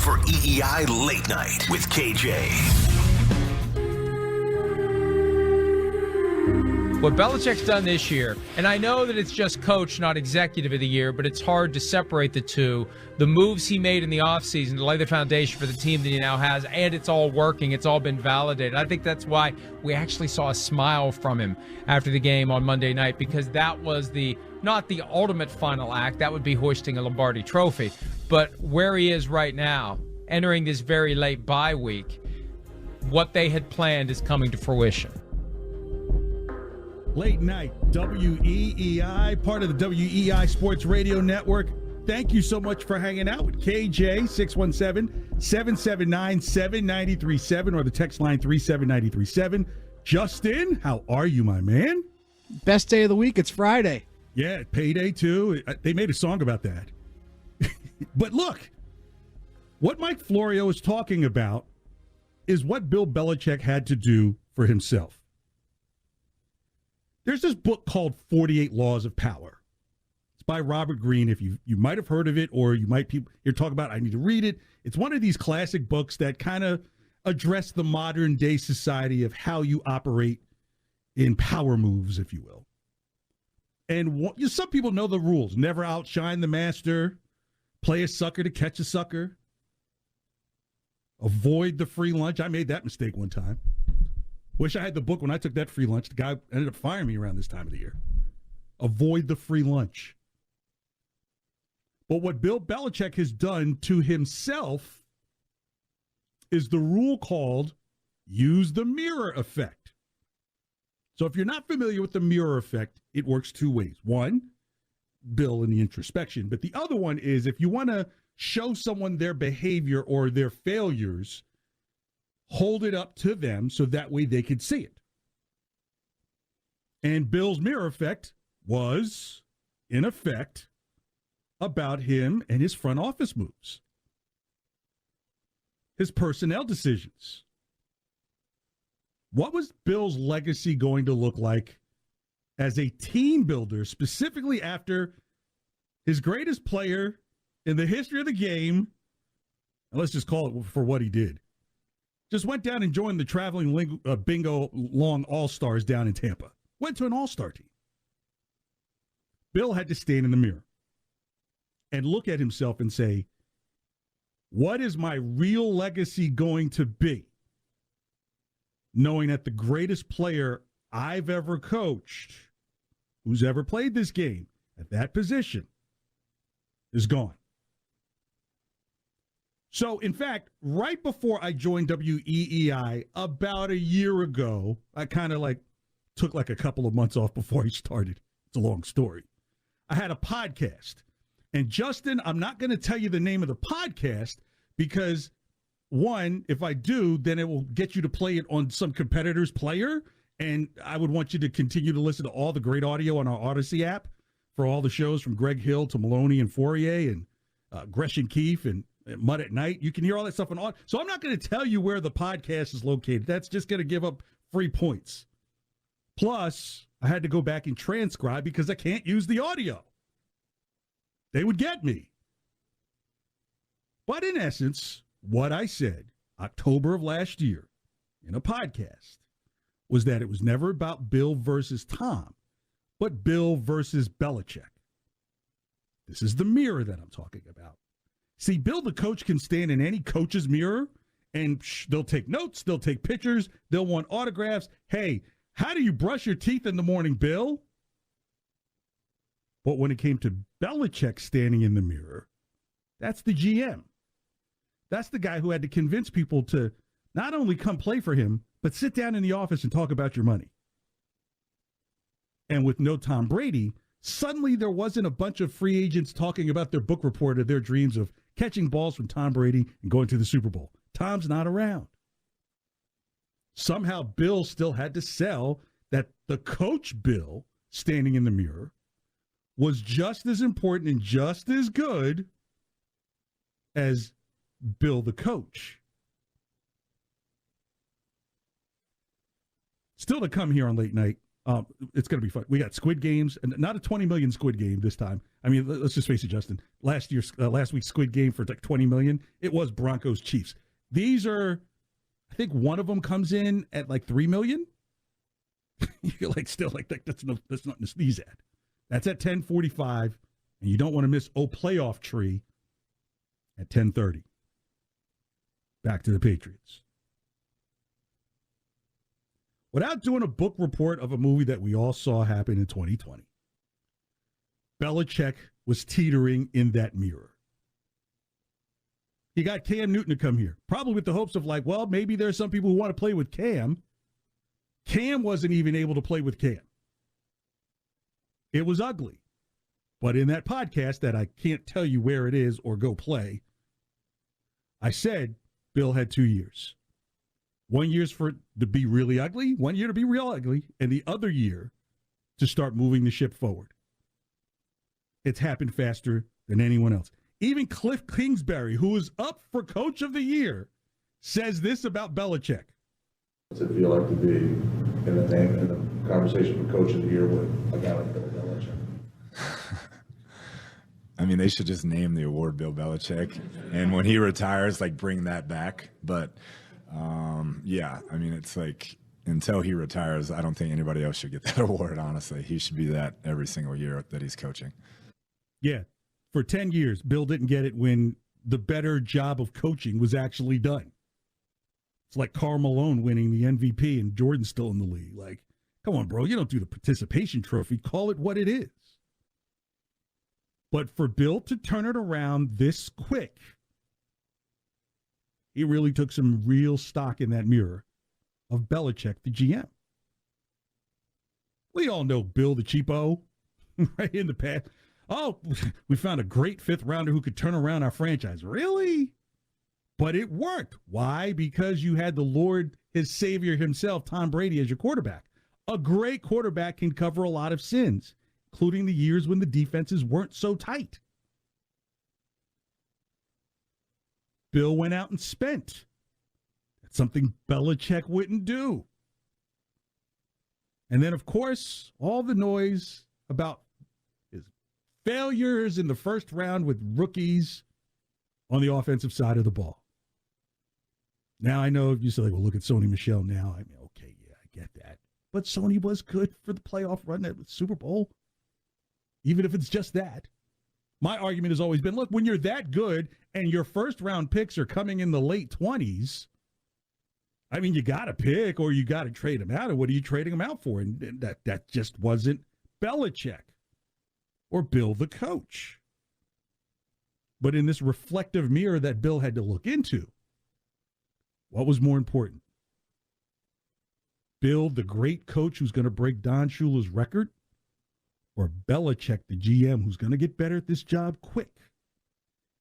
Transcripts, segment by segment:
for EEI Late Night with KJ. What Belichick's done this year, and I know that it's just coach, not executive of the year, but it's hard to separate the two. The moves he made in the offseason to lay the foundation for the team that he now has, and it's all working. It's all been validated. I think that's why we actually saw a smile from him after the game on Monday night, because that was not the ultimate final act. That would be hoisting a Lombardi trophy. But where he is right now, entering this very late bye week, what they had planned is coming to fruition. Late night, WEEI, part of the WEEI Sports Radio Network. Thank you so much for hanging out with KJ, 617-779-7937, or the text line 37937. Justin, how are you, my man? Best day of the week. It's Friday. Yeah, payday, too. They made a song about that. But look, what Mike Florio is talking about is what Bill Belichick had to do for himself. There's this book called 48 Laws of Power. It's by Robert Greene. If you might have heard of it, or you're talking about, I need to read it. It's one of these classic books that kind of address the modern day society of how you operate in power moves, if you will. And some people know the rules. Never outshine the master. Play a sucker to catch a sucker. Avoid the free lunch. I made that mistake one time. Wish I had the book when I took that free lunch. The guy ended up firing me around this time of the year. Avoid the free lunch. But what Bill Belichick has done to himself is the rule called use the mirror effect. So if you're not familiar with the mirror effect, it works two ways. One, Bill in the introspection. But the other one is if you want to show someone their behavior or their failures, hold it up to them so that way they could see it. And Bill's mirror effect was, in effect, about him and his front office moves, his personnel decisions. What was Bill's legacy going to look like as a team builder, specifically after his greatest player in the history of the game, and let's just call it for what he did, just went down and joined the traveling bingo long all-stars down in Tampa. Went to an all-star team. Bill had to stand in the mirror and look at himself and say, what is my real legacy going to be? Knowing that the greatest player I've ever coached, who's ever played this game at that position, is gone. So, in fact, right before I joined WEEI about a year ago, I kind of took a couple of months off before I started. It's a long story. I had a podcast. And Justin, I'm not going to tell you the name of the podcast because, one, if I do, then it will get you to play it on some competitor's player. And I would want you to continue to listen to all the great audio on our Odyssey app for all the shows from Greg Hill to Maloney and Fourier and Gresham Keefe and Mud at Night. You can hear all that stuff on audio. So I'm not going to tell you where the podcast is located. That's just going to give up free points. Plus, I had to go back and transcribe because I can't use the audio. They would get me. But in essence, what I said October of last year in a podcast was that it was never about Bill versus Tom, but Bill versus Belichick. This is the mirror that I'm talking about. See, Bill the coach can stand in any coach's mirror, and they'll take notes, they'll take pictures, they'll want autographs. Hey, how do you brush your teeth in the morning, Bill? But when it came to Belichick standing in the mirror, that's the GM. That's the guy who had to convince people to not only come play for him, but sit down in the office and talk about your money. And with no Tom Brady, suddenly there wasn't a bunch of free agents talking about their book report of their dreams of catching balls from Tom Brady and going to the Super Bowl. Tom's not around. Somehow Bill still had to sell that the coach Bill standing in the mirror was just as important and just as good as Bill the coach. Still to come here on Late Night, It's going to be fun. We got Squid Games, and not a 20 million Squid Game this time. I mean, let's just face it, Justin. Last week's Squid Game for like 20 million, it was Broncos Chiefs. These are, I think one of them comes in at like 3 million. You're like still like that's nothing to sneeze at. That's at 10:45, and you don't want to miss playoff tree at 10:30. Back to the Patriots. Without doing a book report of a movie that we all saw happen in 2020, Belichick was teetering in that mirror. He got Cam Newton to come here, probably with the hopes of like, well, maybe there's some people who want to play with Cam. Cam wasn't even able to play with Cam. It was ugly. But in that podcast that I can't tell you where it is or go play, I said Bill had 2 years. 1 year's for it to be really ugly, 1 year to be real ugly, and the other year to start moving the ship forward. It's happened faster than anyone else. Even Cliff Kingsbury, who is up for Coach of the Year, says this about Belichick. What's it feel like to be in the conversation for Coach of the Year with a guy like Bill Belichick? I mean, they should just name the award Bill Belichick, and when he retires, like bring that back. But yeah, I mean, it's like until he retires, I don't think anybody else should get that award. Honestly, he should be that every single year that he's coaching. Yeah, for 10 years, Bill didn't get it when the better job of coaching was actually done. It's like Karl Malone winning the MVP and Jordan's still in the league. Like, come on, bro, you don't do the participation trophy. Call it what it is. But for Bill to turn it around this quick, he really took some real stock in that mirror of Belichick, the GM. We all know Bill the cheapo, right in the past. Oh, we found a great fifth rounder who could turn around our franchise. Really? But it worked. Why? Because you had the Lord, his Savior himself, Tom Brady, as your quarterback. A great quarterback can cover a lot of sins, including the years when the defenses weren't so tight. Bill went out and spent. That's something Belichick wouldn't do. And then, of course, all the noise about his failures in the first round with rookies on the offensive side of the ball. Now, I know you say, like, well, look at Sony Michel now. I mean, okay, yeah, I get that. But Sony was good for the playoff run at the Super Bowl, even if it's just that. My argument has always been, look, when you're that good and your first-round picks are coming in the late 20s, I mean, you got to pick or you got to trade them out. And what are you trading them out for? And that just wasn't Belichick or Bill the coach. But in this reflective mirror that Bill had to look into, what was more important? Bill, the great coach who's going to break Don Shula's record, or Belichick, the GM, who's going to get better at this job quick,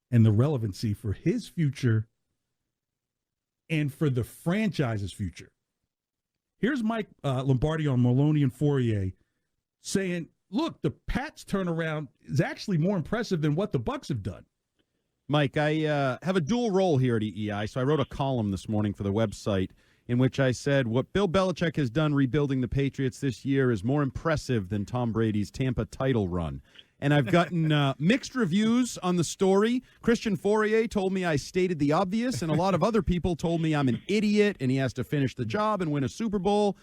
and the relevancy for his future and for the franchise's future? Here's Mike Lombardi on Maloney and Fourier saying, look, the Pats turnaround is actually more impressive than what the Bucs have done. Mike, I have a dual role here at EEI, so I wrote a column this morning for the website in which I said what Bill Belichick has done rebuilding the Patriots this year is more impressive than Tom Brady's Tampa title run. And I've gotten mixed reviews on the story. Christian Fourier told me I stated the obvious, and a lot of other people told me I'm an idiot and he has to finish the job and win a Super Bowl.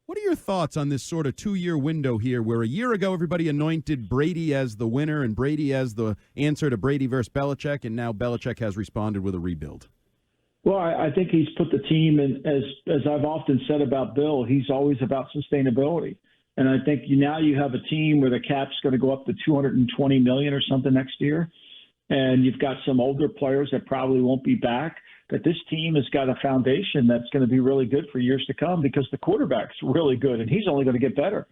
What are your thoughts on this sort of 2-year window here where a year ago everybody anointed Brady as the winner and Brady as the answer to Brady versus Belichick, and now Belichick has responded with a rebuild? Well, I think he's put the team in, as I've often said about Bill, he's always about sustainability. And I think now you have a team where the cap's going to go up to $220 million or something next year. And you've got some older players that probably won't be back. That this team has got a foundation that's going to be really good for years to come because the quarterback's really good and he's only going to get better.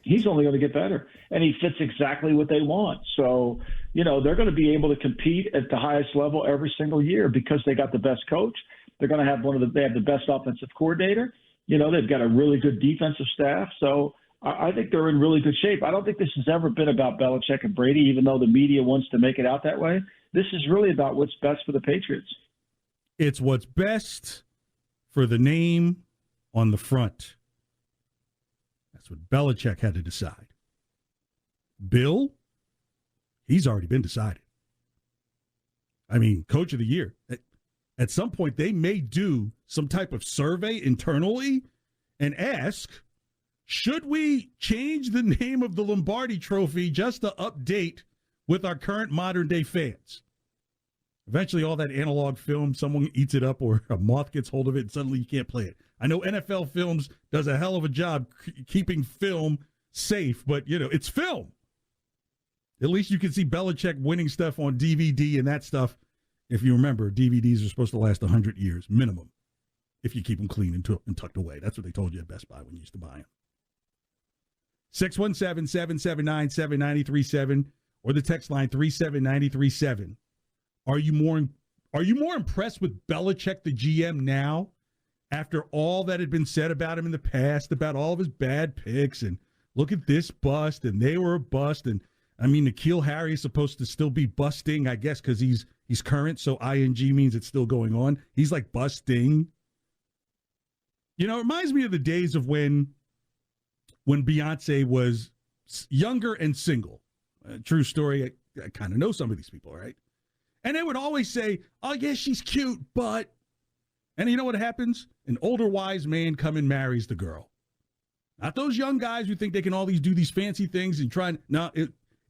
He's only going to get better, and he fits exactly what they want. So, they're going to be able to compete at the highest level every single year because they got the best coach. They're going to have they have the best offensive coordinator. They've got a really good defensive staff. So I think they're in really good shape. I don't think this has ever been about Belichick and Brady, even though the media wants to make it out that way. This is really about what's best for the Patriots. It's what's best for the name on the front. That's what Belichick had to decide. Bill, he's already been decided. I mean, coach of the year. At some point, they may do some type of survey internally and ask, should we change the name of the Lombardi Trophy just to update with our current modern-day fans? Eventually, all that analog film, someone eats it up or a moth gets hold of it and suddenly you can't play it. I know NFL Films does a hell of a job keeping film safe, but, it's film. At least you can see Belichick winning stuff on DVD and that stuff. If you remember, DVDs are supposed to last 100 years minimum if you keep them clean and tucked away. That's what they told you at Best Buy when you used to buy them. 617-779-7937 or the text line 37937. Are you more impressed with Belichick the GM now after all that had been said about him in the past, about all of his bad picks and look at this bust and they were a bust, and I mean N'Keal Harry is supposed to still be busting, I guess, because he's current, so ing means it's still going on. He's like busting. It reminds me of the days of when Beyonce was younger and single. True story. I kind of know some of these people, right? And they would always say, oh, yeah, she's cute, but... And you know what happens? An older wise man come and marries the girl. Not those young guys who think they can always do these fancy things and try and... No,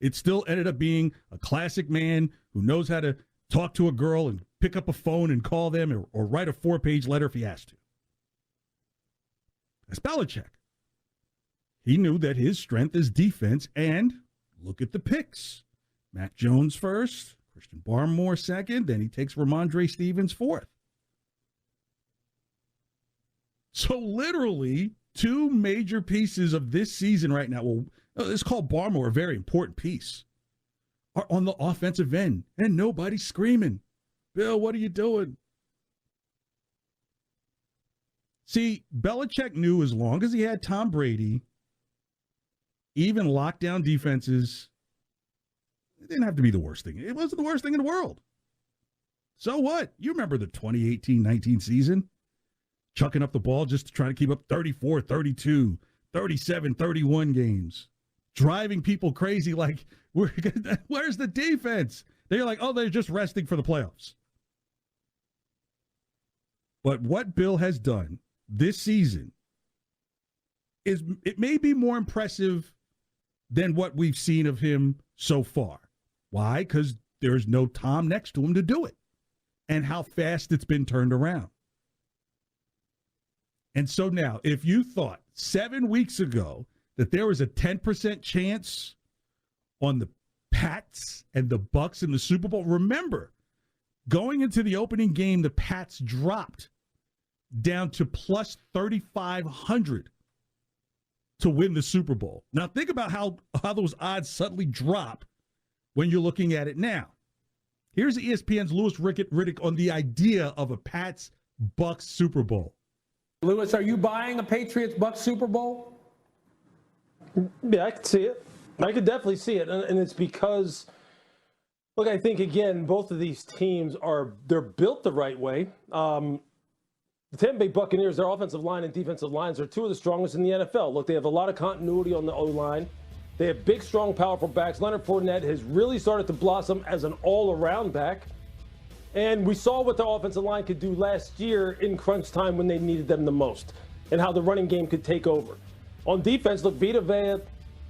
it still ended up being a classic man who knows how to talk to a girl and pick up a phone and call them or write a 4-page letter if he has to. That's Belichick. He knew that his strength is defense, and look at the picks. Mac Jones first, Christian Barmore second, then he takes Ramondre Stevens fourth. So literally, two major pieces of this season right now, well, let's call Barmore a very important piece, are on the offensive end, and nobody's screaming, Bill, what are you doing? See, Belichick knew as long as he had Tom Brady, even lockdown defenses, it didn't have to be the worst thing. It wasn't the worst thing in the world. So what? You remember the 2018-19 season? Chucking up the ball just to try to keep up 34, 32, 37, 31 games. Driving people crazy like, where's the defense? They're like, oh, they're just resting for the playoffs. But what Bill has done this season is it may be more impressive than what we've seen of him so far. Why? Because there's no Tom next to him to do it. And how fast it's been turned around. And so now, if you thought 7 weeks ago that there was a 10% chance on the Pats and the Bucks in the Super Bowl, remember, going into the opening game, the Pats dropped down to plus 3,500 to win the Super Bowl. Now, think about how those odds suddenly drop when you're looking at it now. Here's ESPN's Louis Riddick on the idea of a Pats-Bucks Super Bowl. Louis, are you buying a Patriots-Bucks Super Bowl? Yeah, I could see it. I could definitely see it. And it's because, look, I think, again, both of these teams they're built the right way. The Tampa Bay Buccaneers, their offensive line and defensive lines are two of the strongest in the NFL. Look, they have a lot of continuity on the O-line. They have big, strong, powerful backs. Leonard Fournette has really started to blossom as an all-around back. And we saw what the offensive line could do last year in crunch time when they needed them the most and how the running game could take over. On defense, look, Vita Vea,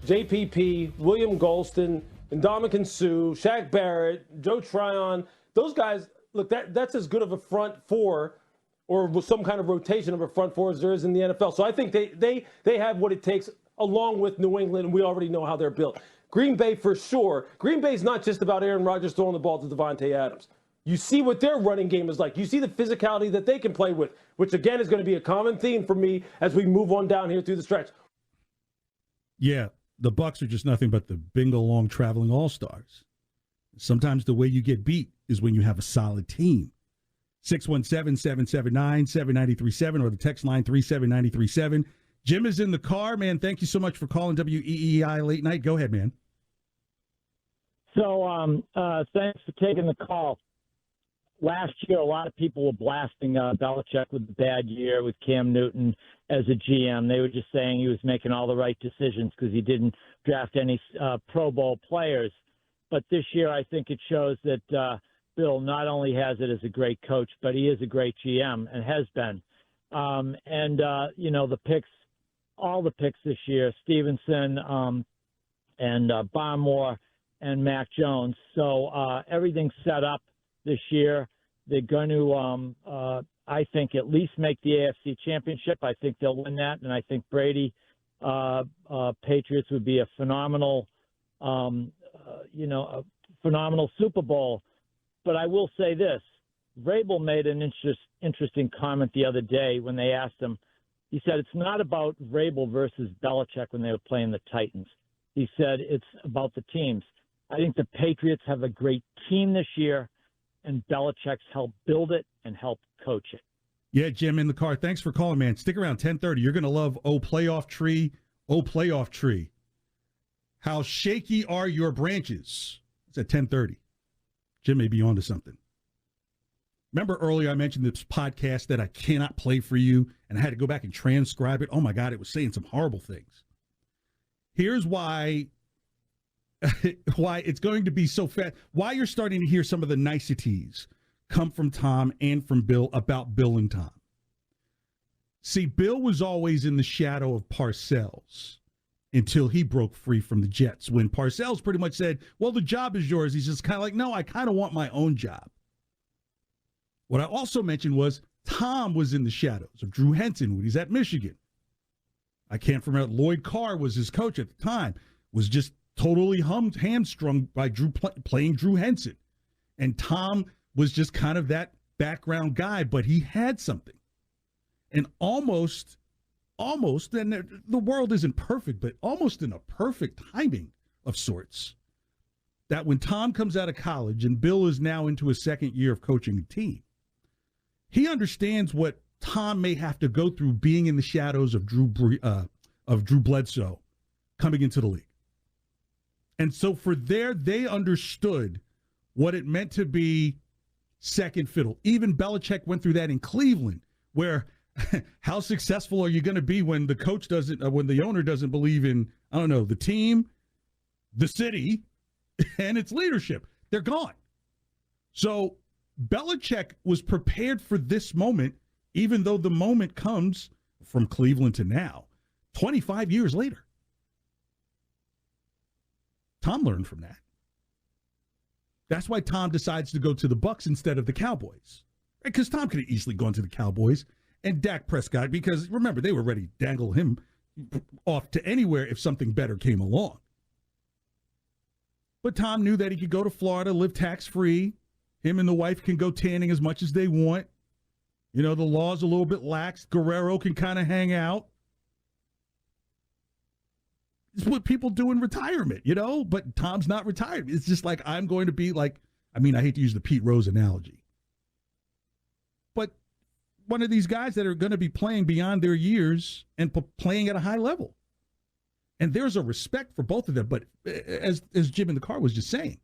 JPP, William Golston, Ndamukong Suh, Shaq Barrett, Joe Tryon, those guys, look, that's as good of a front four or with some kind of rotation of a front four as there is in the NFL. So I think they have what it takes along with New England, and we already know how they're built. Green Bay for sure. Green Bay's not just about Aaron Rodgers throwing the ball to Devontae Adams. You see what their running game is like. You see the physicality that they can play with, which, again, is going to be a common theme for me as we move on down here through the stretch. Yeah, the Bucs are just nothing but the bingo long traveling all-stars. Sometimes the way you get beat is when you have a solid team. 617-779-7937 or the text line 37937. Jim is in the car. Man, thank you so much for calling WEEI Late Night. Go ahead, man. So thanks for taking the call. last year, a lot of people were blasting Belichick with the bad year with Cam Newton as a GM. They were just saying he was making all the right decisions because he didn't draft any Pro Bowl players. But this year, I think it shows that Bill not only has it as a great coach, but he is a great GM and has been. The picks, all the picks this year, Stevenson and Barmore and Mac Jones. So everything's set up this year. They're going to, I think, at least make the AFC Championship. I think they'll win that, and I think Brady Patriots would be a phenomenal, a phenomenal Super Bowl. But I will say this: Vrabel made an interesting comment the other day when they asked him. He said it's not about Vrabel versus Belichick when they were playing the Titans. He said it's about the teams. I think the Patriots have a great team this year, and Belichick's helped build it and helped coach it. Yeah, Jim, in the car. Thanks for calling, man. Stick around 10:30. You're going to love Oh Playoff Tree, Oh Playoff Tree. How shaky are your branches? It's at 10:30. Jim may be on to something. Remember earlier I mentioned this podcast that I cannot play for you, and I had to go back and transcribe it? Oh, my God, it was saying some horrible things. Here's why it's going to be so fast, why you're starting to hear some of the niceties come from Tom and from Bill about Bill and Tom. See, Bill was always in the shadow of Parcells until he broke free from the Jets. When Parcells pretty much said, well, the job is yours, he's just kind of like, no, I kind of want my own job. What I also mentioned was Tom was in the shadows of Drew Henson when he's at Michigan. I can't remember. Lloyd Carr was his coach at the time, was just totally hamstrung by playing Drew Henson. And Tom was just kind of that background guy, but he had something. And almost, and the world isn't perfect, but almost in a perfect timing of sorts, that when Tom comes out of college and Bill is now into his second year of coaching a team, he understands what Tom may have to go through being in the shadows of Drew Bledsoe coming into the league. And so they understood what it meant to be second fiddle. Even Belichick went through that in Cleveland, where how successful are you going to be when the coach doesn't, when the owner doesn't believe in, I don't know, the team, the city, and its leadership? They're gone. So Belichick was prepared for this moment, even though the moment comes from Cleveland to now, 25 years later. Tom learned from that. That's why Tom decides to go to the Bucs instead of the Cowboys. Because Tom could have easily gone to the Cowboys and Dak Prescott, because remember, they were ready to dangle him off to anywhere if something better came along. But Tom knew that he could go to Florida, live tax-free. Him and the wife can go tanning as much as they want. You know, the law's a little bit lax. Guerrero can kind of hang out. It's what people do in retirement, you know, but Tom's not retired. It's just like, I'm going to be like, I mean, I hate to use the Pete Rose analogy, but one of these guys that are going to be playing beyond their years and playing at a high level. And there's a respect for both of them. But as Jim in the car was just saying,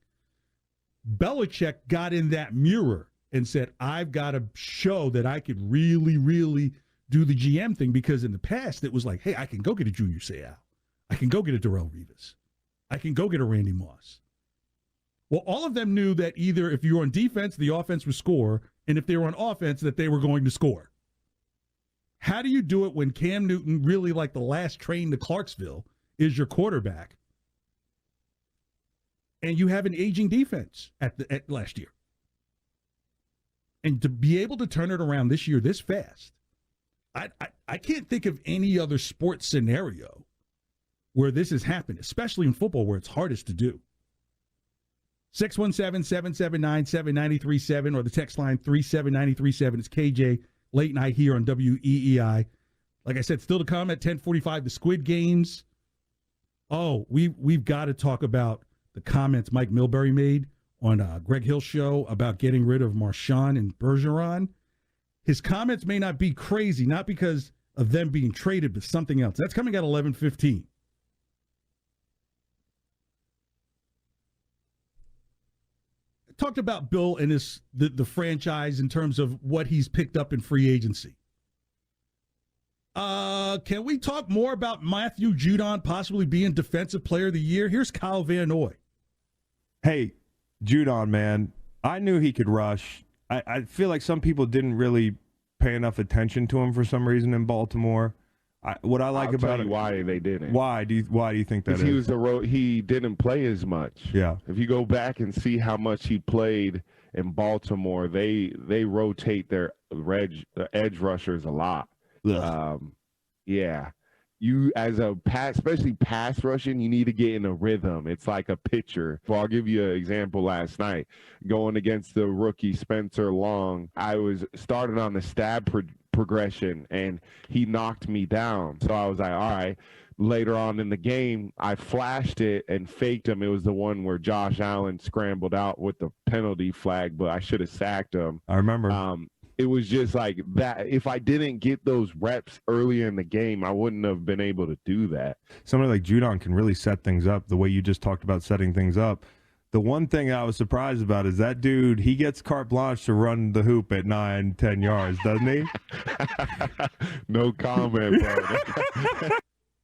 Belichick got in that mirror and said, I've got to show that I could really, really do the GM thing, because in the past it was like, hey, I can go get a Junior Seau. I can go get a Darrelle Revis. I can go get a Randy Moss. Well, all of them knew that either if you were on defense, the offense would score, and if they were on offense, that they were going to score. How do you do it when Cam Newton, really like the last train to Clarksville, is your quarterback, and you have an aging defense at last year? And to be able to turn it around this year this fast, I can't think of any other sports scenario where this has happened, especially in football where it's hardest to do. 617-779-7937 or the text line 37937. It's KJ Late Night here on WEEI. Like I said, still to come at 10:45, the Squid Games. Oh, we've got to talk about the comments Mike Milbury made on Greg Hill's show about getting rid of Marshawn and Bergeron. His comments may not be crazy, not because of them being traded, but something else. That's coming at 11:15. talked about Bill and the franchise in terms of what he's picked up in free agency. Can we talk more about Matthew Judon possibly being Defensive Player of the Year? Here's Kyle Van Noy. Hey, Judon, man, I knew he could rush. I feel like some people didn't really pay enough attention to him for some reason in Baltimore. What I like I'll about tell you it, why they didn't. Why do you think that is? He didn't play as much. Yeah. If you go back and see how much he played in Baltimore, they rotate their edge rushers a lot. Yeah. You as especially pass rushing, you need to get in a rhythm. It's like a pitcher. Well, I'll give you an example. Last night, going against the rookie Spencer Long, I was started on the stab progression, and he knocked me down. So I was like, all right. Later on in the game, I flashed it and faked him. It was the one where Josh Allen scrambled out with the penalty flag, but I should have sacked him. I remember. It was just like that. If I didn't get those reps earlier in the game, I wouldn't have been able to do that. Somebody like Judon can really set things up the way you just talked about setting things up. The one thing I was surprised about is that dude, he gets carte blanche to run the hoop at 9-10 yards, doesn't he? No comment, bro.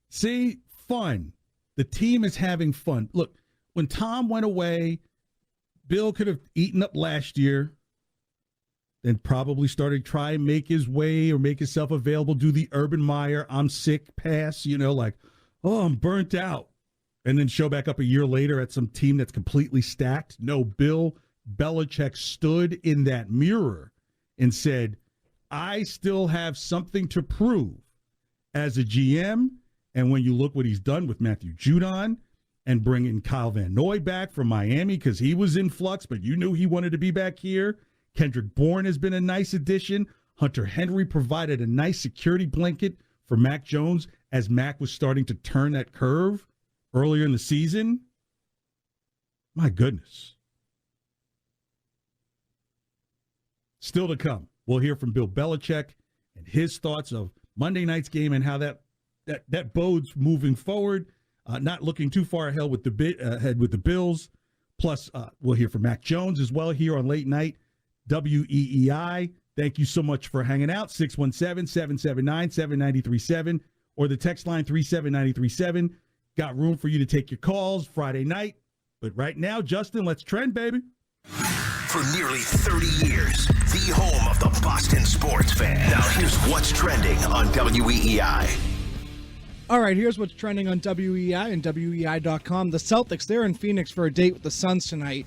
See, fun. The team is having fun. Look, when Tom went away, Bill could have eaten up last year, then probably started try and make his way or make himself available, do the Urban Meyer, I'm sick pass, like, oh, I'm burnt out. And then show back up a year later at some team that's completely stacked. No, Bill Belichick stood in that mirror and said, I still have something to prove as a GM. And when you look what he's done with Matthew Judon and bringing Kyle Van Noy back from Miami because he was in flux, but you knew he wanted to be back here. Kendrick Bourne has been a nice addition. Hunter Henry provided a nice security blanket for Mac Jones as Mac was starting to turn that curve earlier in the season. My goodness. Still to come, we'll hear from Bill Belichick and his thoughts of Monday night's game and how that bodes moving forward. Not looking too far ahead with the Bills. Plus, we'll hear from Mac Jones as well here on Late Night WEEI. Thank you so much for hanging out. 617-779-7937 or the text line 37937. Got room for you to take your calls Friday night. But right now, Justin, let's trend, baby. For nearly 30 years, the home of the Boston sports fan. Now here's what's trending on WEEI. All right, here's what's trending on WEEI and WEEI.com. The Celtics, they're in Phoenix for a date with the Suns tonight.